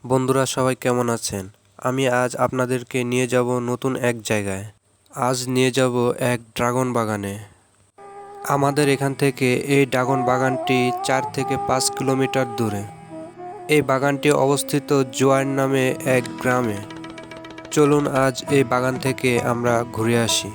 বন্ধুরা সবাই কেমন আছেন? আমি আজ আপনাদেরকে নিয়ে যাব নতুন এক জায়গায়। আজ নিয়ে যাব এক ড্রাগন বাগানে। আমাদের এখান থেকে এই ড্রাগন বাগানটি 4 থেকে 5 কিলোমিটার দূরে। এই বাগানটি অবস্থিত জোয়ার নামে এক গ্রামে। চলুন আজ এই বাগান থেকে আমরা ঘুরে আসি।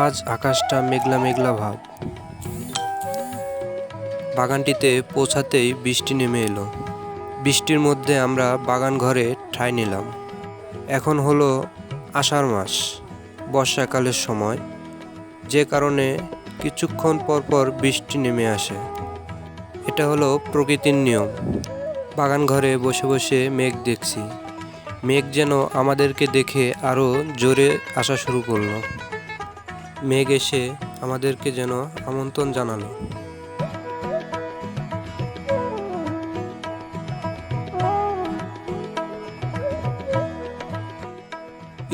আজ আকাশটা মেঘলা মেঘলা ভাব। বাগানটিতে পৌঁছাতেই বৃষ্টি নেমে এলো। বৃষ্টির মধ্যে আমরা বাগান ঘরে ঠাঁই নিলাম। এখন হলো আষাঢ় মাস, বর্ষাকালের সময়, যে কারণে কিছুক্ষণ পর পর বৃষ্টি নেমে আসে। এটা হলো প্রকৃতির নিয়ম। বাগান ঘরে বসে বসে মেঘ দেখছি। মেঘ যেন আমাদেরকে দেখে আরও জোরে আসা শুরু করলো। মেঘ এসে আমাদেরকে যেন আমন্ত্রণ জানালো।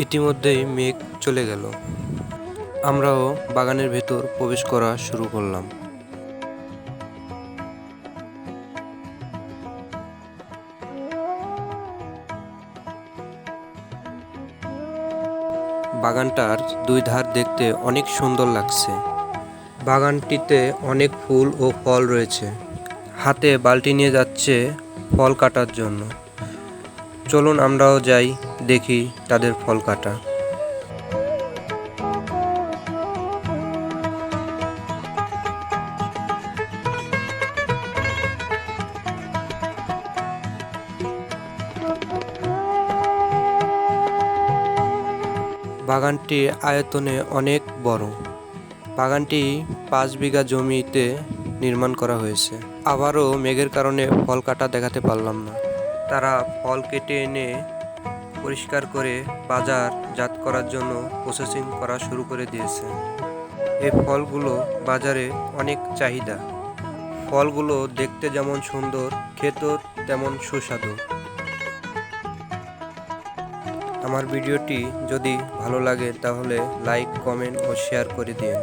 ইতিমধ্যেই মেঘ চলে গেল। আমরাও বাগানের ভেতর প্রবেশ করা শুরু করলাম। বাগানটার দুই ধার দেখতে অনেক সুন্দর লাগছে। বাগানটিতে অনেক ফুল ও ফল রয়েছে। হাতে বালতি নিয়ে যাচ্ছে ফল কাটার জন্য। চলুন আমরাও যাই, দেখি তাদের ফল কাটা। বাগানটি আয়তনে অনেক বড়। বাগানটি 5 বিঘা জমিতে নির্মাণ করা হয়েছে। আবারও মেঘের কারণে ফল কাটা দেখাতে পারলাম না। তারা ফল কেটে এনে পরিষ্কার করে বাজারজাত করার জন্য প্রসেসিং করা শুরু করে দিয়েছে। এই ফলগুলো বাজারে অনেক চাহিদা। ফলগুলো দেখতে যেমন সুন্দর, খেতেও তেমন সুস্বাদু। আমার ভিডিওটি যদি ভালো লাগে তাহলে লাইক, কমেন্ট ও শেয়ার করে দিন।